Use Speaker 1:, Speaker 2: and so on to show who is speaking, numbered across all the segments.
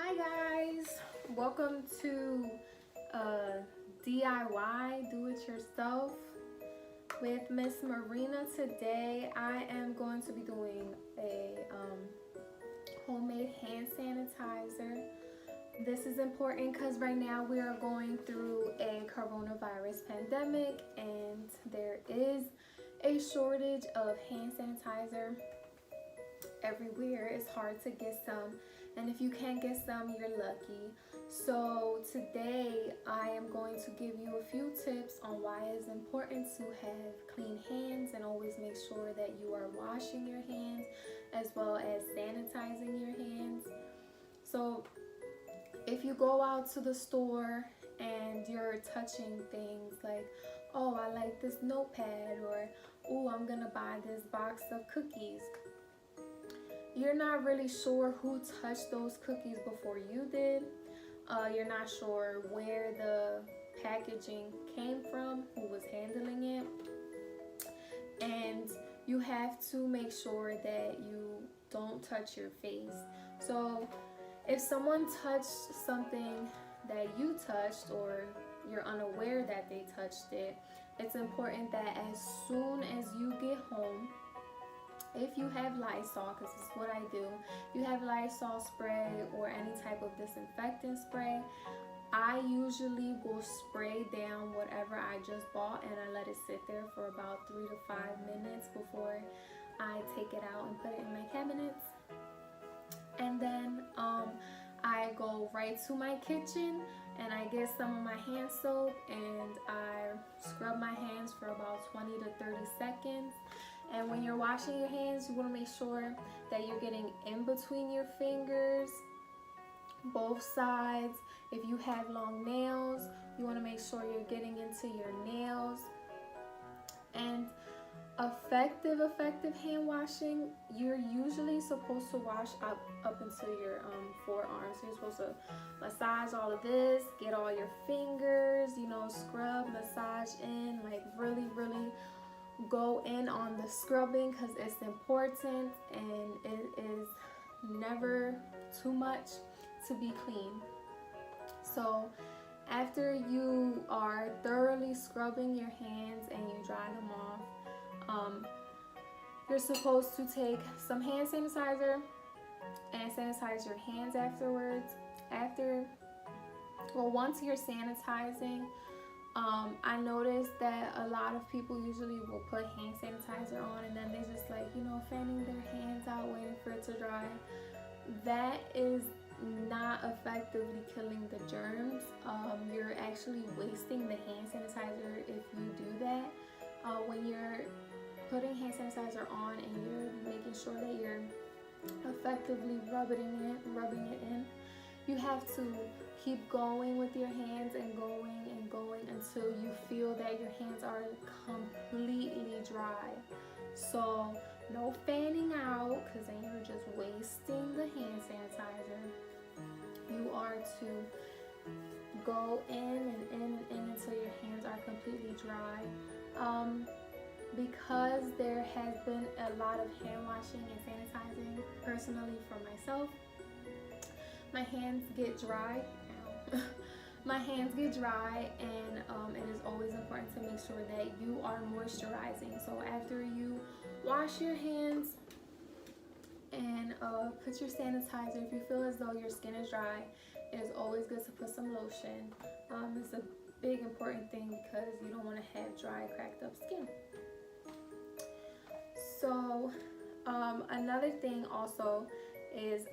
Speaker 1: Hi guys, welcome to DIY Do It Yourself with Miss Marina. Today I am going to be doing a homemade hand sanitizer. This is important because right now we are going through a coronavirus pandemic and there is a shortage of hand sanitizer everywhere. It's hard to get some, and if you can't get some, you're lucky. So today I am going to give you a few tips on why it's important to have clean hands and always make sure that you are washing your hands as well as sanitizing your hands. So if you go out to the store and you're touching things like, oh, I like this notepad, or oh, I'm gonna buy this box of cookies, you're not really sure who touched those cookies before you did. You're not sure where the packaging came from, who was handling it. And you have to make sure that you don't touch your face. So if someone touched something that you touched, or you're unaware that they touched it, it's important that as soon as you get home, if you have Lysol, because this is what I do, you have Lysol spray or any type of disinfectant spray, I usually will spray down whatever I just bought and I let it sit there for about 3 to 5 minutes before I take it out and put it in my cabinets. And then I go right to my kitchen and I get some of my hand soap and I scrub my hands for about 20 to 30 seconds. And when you're washing your hands, you want to make sure that you're getting in between your fingers, both sides. If you have long nails, you want to make sure you're getting into your nails. And effective hand washing, you're usually supposed to wash up until your forearms. You're supposed to massage all of this, get all your fingers, scrub, massage in, like really go in on the scrubbing, because it's important and it is never too much to be clean. So after you are thoroughly scrubbing your hands and you dry them off, you're supposed to take some hand sanitizer and sanitize your hands afterwards. Once you're sanitizing, I noticed that a lot of people usually will put hand sanitizer on and then they just fanning their hands out waiting for it to dry. That is not effectively killing the germs. You're actually wasting the hand sanitizer if you do that. When you're putting hand sanitizer on and you're making sure that you're effectively rubbing it in, you have to keep going with your hands and going until you feel that your hands are completely dry. So no fanning out, because then you're just wasting the hand sanitizer. You are to go in until your hands are completely dry. Because there has been a lot of hand washing and sanitizing, personally for myself, my hands get dry. My hands get dry, and it is always important to make sure that you are moisturizing. So after you wash your hands and put your sanitizer, if you feel as though your skin is dry, it is always good to put some lotion. It's a big important thing because you don't want to have dry, cracked up skin. So another thing also is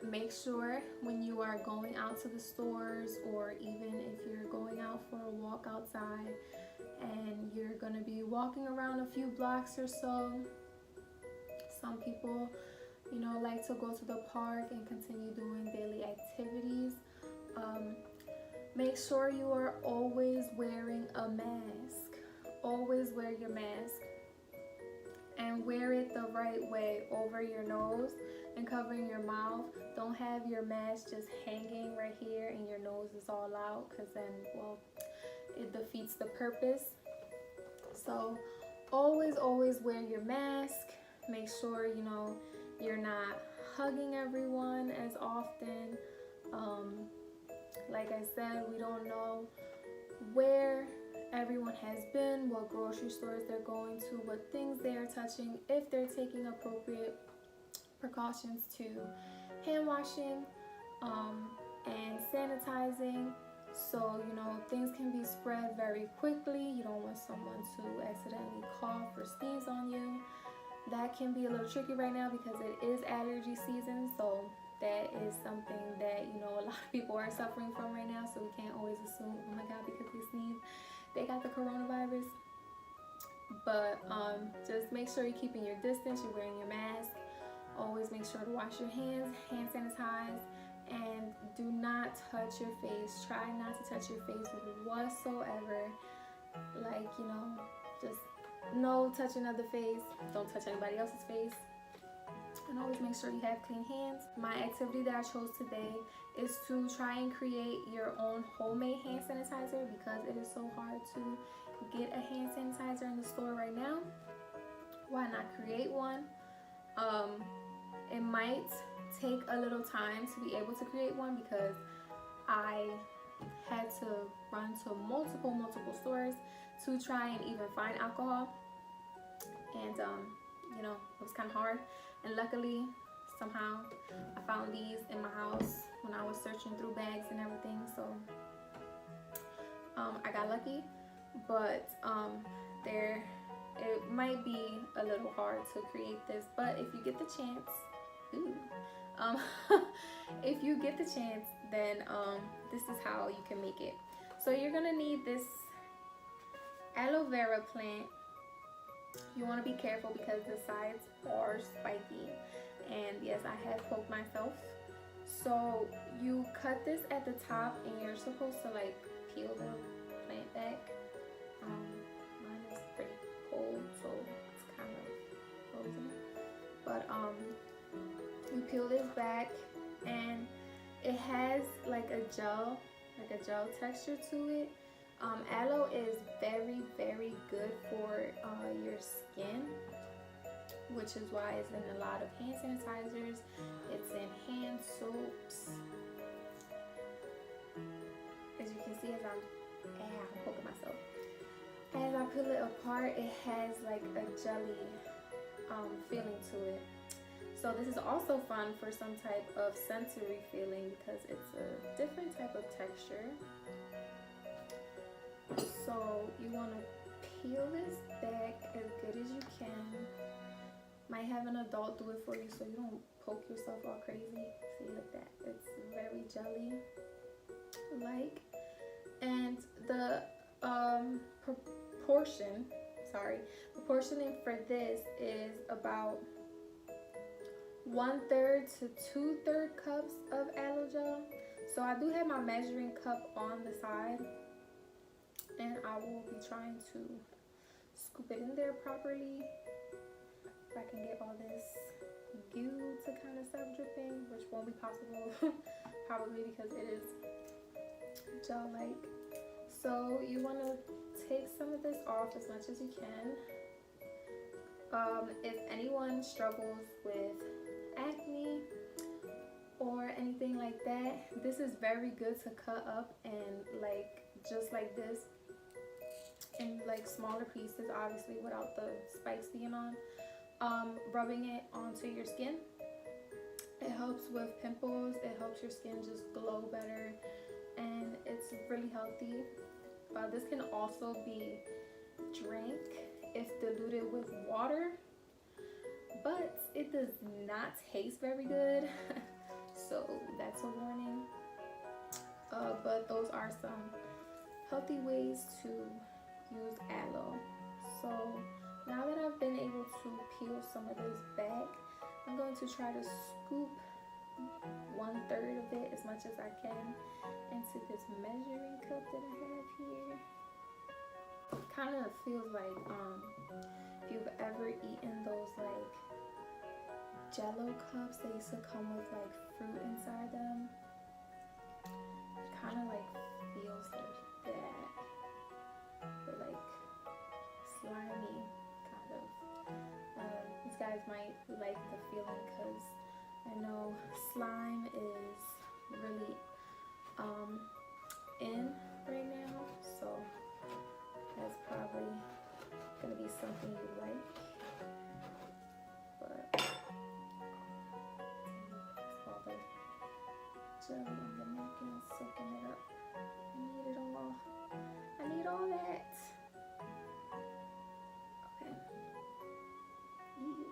Speaker 1: make sure when you are going out to the stores, or even if you're going out for a walk outside and you're going to be walking around a few blocks or so, some people like to go to the park and continue doing daily activities. Make sure you are always wearing a mask. Always wear your mask, and wear it the right way, over your nose and covering your mouth. Don't have your mask just hanging right here and your nose is all out, because then, it defeats the purpose. So always wear your mask. Make sure you're not hugging everyone as often. Like I said, we don't know where everyone has been, what grocery stores they're going to, what things they are touching, if they're taking appropriate precautions to hand washing and sanitizing. So, you know, things can be spread very quickly. You don't want someone to accidentally cough or sneeze on you. That can be a little tricky right now because it is allergy season. So that is something that, you know, a lot of people are suffering from right now. So we can't always assume, oh my God, because they sneeze, they got the coronavirus. But just make sure you're keeping your distance, you're wearing your mask. Always make sure to wash your hands, hand sanitize, and do not touch your face. Try not to touch your face whatsoever. Like, you know, just no touching of the face. Don't touch anybody else's face. And always make sure you have clean hands. My activity that I chose today is to try and create your own homemade hand sanitizer because it is so hard to get a hand sanitizer in the store right now. Why not create one? It might take a little time to be able to create one because I had to run to multiple stores to try and even find alcohol, and you know, it was kind of hard. And luckily, somehow I found these in my house when I was searching through bags and everything. So I got lucky, but it might be a little hard to create this, but if you get the chance, if you get the chance, then this is how you can make it. So you're gonna need this aloe vera plant. You want to be careful because the sides are spiky, and yes, I have poked myself. So you cut this at the top, and you're supposed to like peel the plant back. Mine is pretty cold, so it's kind of frozen. But you peel this back, and it has like a gel texture to it. Aloe is very good for your skin, which is why it's in a lot of hand sanitizers. It's in hand soaps. As you can see, as I'm poking myself, as I peel it apart, it has like a jelly feeling to it. So this is also fun for some type of sensory feeling because it's a different type of texture. So you want to peel this back as good as you can. Might have an adult do it for you so you don't poke yourself all crazy. See, like that. It's very jelly like. And the proportioning for this is about 1/3 to 2/3 cups of aloe gel. So I do have my measuring cup on the side, and I will be trying to scoop it in there properly. If I can get all this goo to kind of stop dripping, which won't be possible probably because it is gel-like. So you want to take some of this off as much as you can. If anyone struggles with acne or anything like that, this is very good to cut up and like just like this in like smaller pieces, obviously without the spikes being on. Rubbing it onto your skin, it helps with pimples, it helps your skin just glow better, and it's really healthy. This can also be drank if diluted with water, but it does not taste very good. So that's a warning. But those are some healthy ways to use aloe. So now that I've been able to peel some of this back, I'm going to try to scoop 1/3 of it as much as I can into this measuring cup that I have here. It kind of feels like if you've ever eaten those like Jello cups that used to come with like fruit inside them. It kind of like feels like that, but like slimy kind of. These guys might like the feeling because I know slime is really in right now, so that's probably gonna be something you like. But all the jelly on the napkin soaking it up. I need it all. I need all that. Okay. Ew.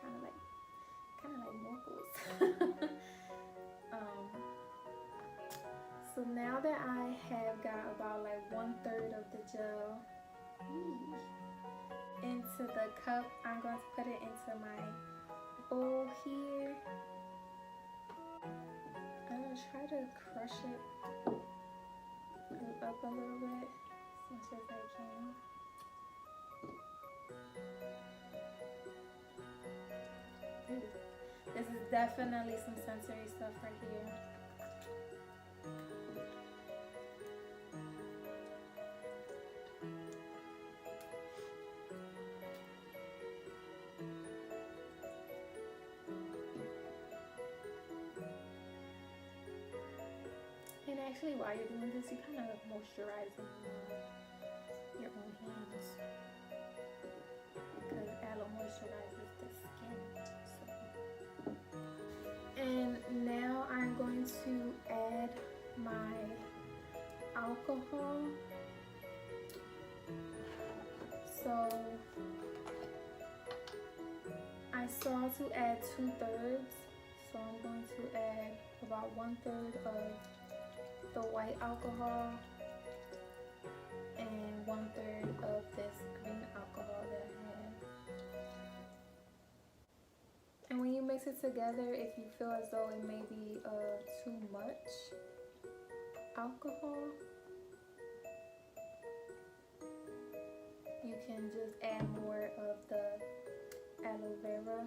Speaker 1: Kind of like mochos. So now that I have got about like 1/3 of the gel into the cup, I'm going to put it into my bowl here. I'm going to try to crush it up a little bit as much as I can. This is definitely some sensory stuff right here. And actually, while you're doing this, you kind of moisturizing your own hands, because aloe moisturizes the skin. So. And now I'm going to add my alcohol. So I saw to add 2/3, so I'm going to add about 1/3 of the white alcohol and 1/3 of this green alcohol that I have. And when you mix it together, if you feel as though it may be too much alcohol, you can just add more of the aloe vera.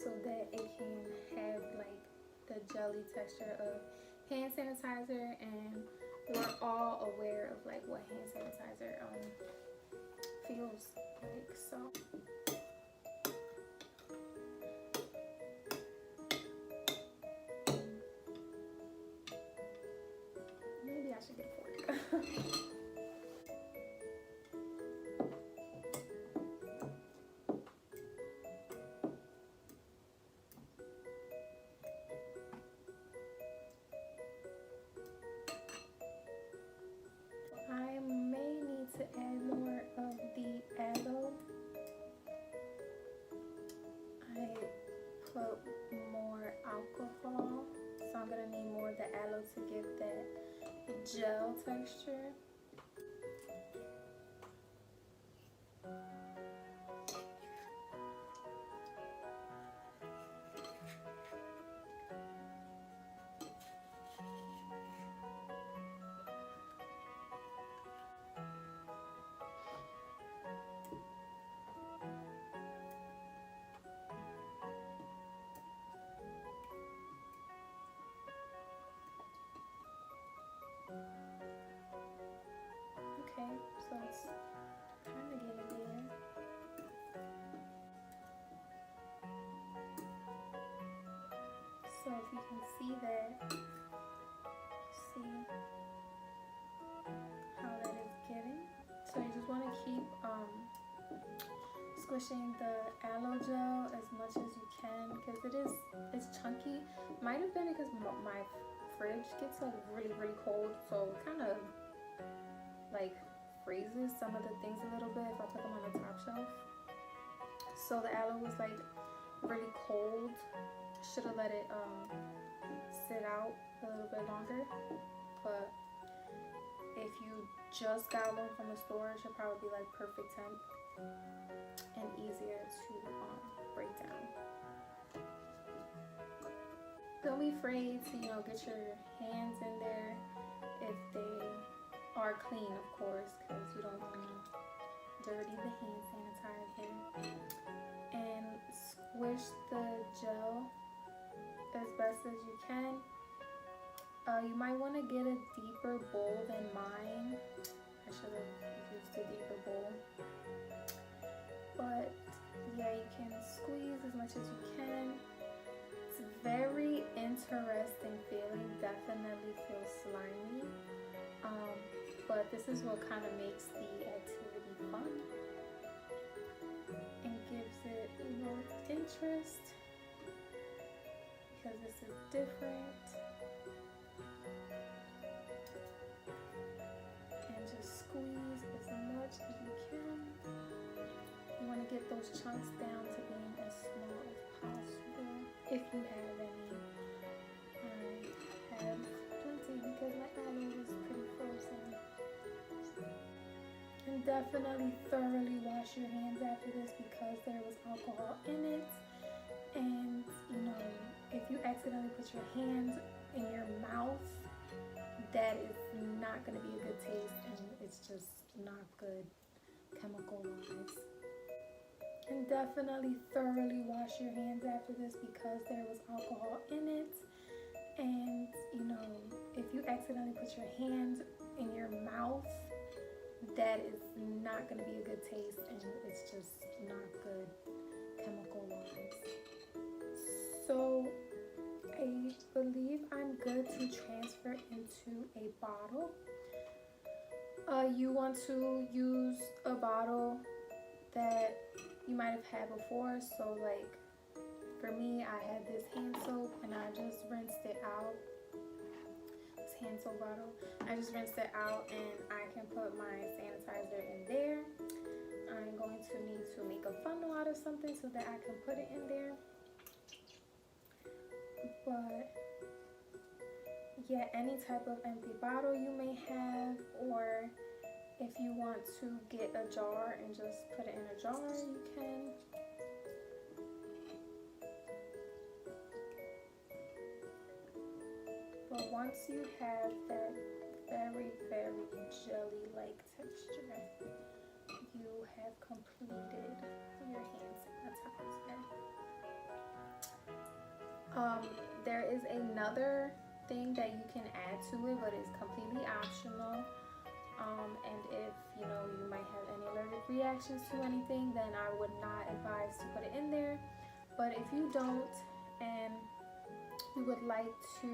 Speaker 1: So that it can have like the jelly texture of hand sanitizer, and we're all aware of like what hand sanitizer feels like. So maybe I should get a fork. I may need to add more of the aloe. I put more alcohol, so I'm gonna need more of the aloe to give that gel texture. Okay, so it's kind of getting there. So if you can see that, see how that is getting. So you just want to keep squishing the aloe gel as much as you can, because it's chunky. Might have been because my fridge gets like really cold, so it kind of like freezes some of the things a little bit if I put them on the top shelf. So the aloe was like really cold. Should have let it sit out a little bit longer, but if you just got one from the store, it should probably be like perfect temp and easier to break down. Don't be afraid to, get your hands in there if they are clean, of course, because you don't want to dirty the hand sanitizer. And squish the gel as best as you can. You might want to get a deeper bowl than mine. I should have used a deeper bowl. But yeah, you can squeeze much as you can. It's a very interesting feeling. Definitely feels slimy. But this is what kind of makes the activity fun and gives it, interest, because this is different. And just squeeze as much as you can. You want to get those chunks down to being as small as possible, if you have any. I have plenty because my eyelid is pretty frozen. And definitely thoroughly wash your hands after this because there was alcohol in it. And if you accidentally put your hands in your mouth, that is not going to be a good taste, and it's just not good chemical wise. And definitely thoroughly wash your hands after this because there was alcohol in it. And if you accidentally put your hands in your mouth, that is not going to be a good taste, and it's just not good chemical wise. So I believe I'm good to transfer into a bottle. You want to use a bottle that you might have had before. So like for me, I had this hand soap and I just rinsed it out. This hand soap bottle, I just rinsed it out, and I can put my sanitizer in there. I'm going to need to make a funnel out of something so that I can put it in there. But yeah, any type of empty bottle you may have, or if you want to get a jar and just put it in a jar, you can. But once you have that very, very jelly-like texture, you have completed your hand sanitizer. There is another thing that you can add to it, but it's completely optional. And if you might have any allergic reactions to anything, then I would not advise to put it in there. But if you don't and you would like to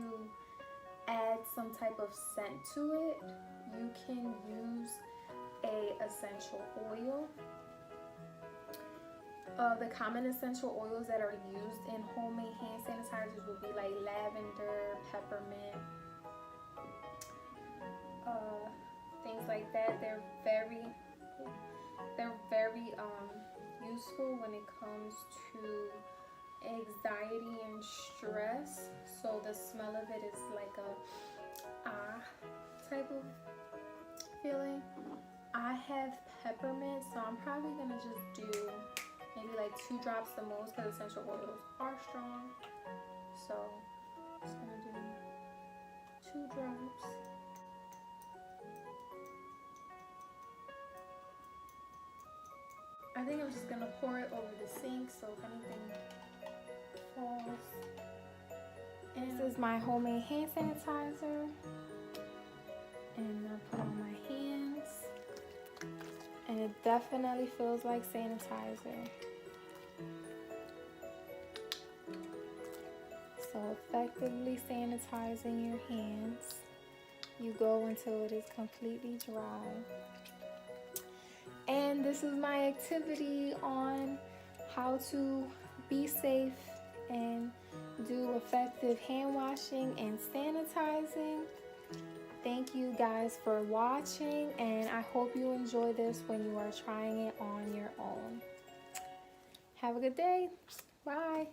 Speaker 1: add some type of scent to it, you can use a essential oil. The common essential oils that are used in homemade hand sanitizers would be like lavender, peppermint, things like that. They're very useful when it comes to anxiety and stress. So the smell of it is like a type of feeling. I have peppermint, so I'm probably gonna just do maybe like 2 drops the most, because essential oils are strong. So I'm just gonna do 2 drops. I think I'm just gonna pour it over the sink, so if anything falls. And this is my homemade hand sanitizer, and I put on my hands, and it definitely feels like sanitizer. So effectively sanitizing your hands, you go until it is completely dry. And this is my activity on how to be safe and do effective hand washing and sanitizing. Thank you guys for watching, and I hope you enjoy this when you are trying it on your own. Have a good day. Bye.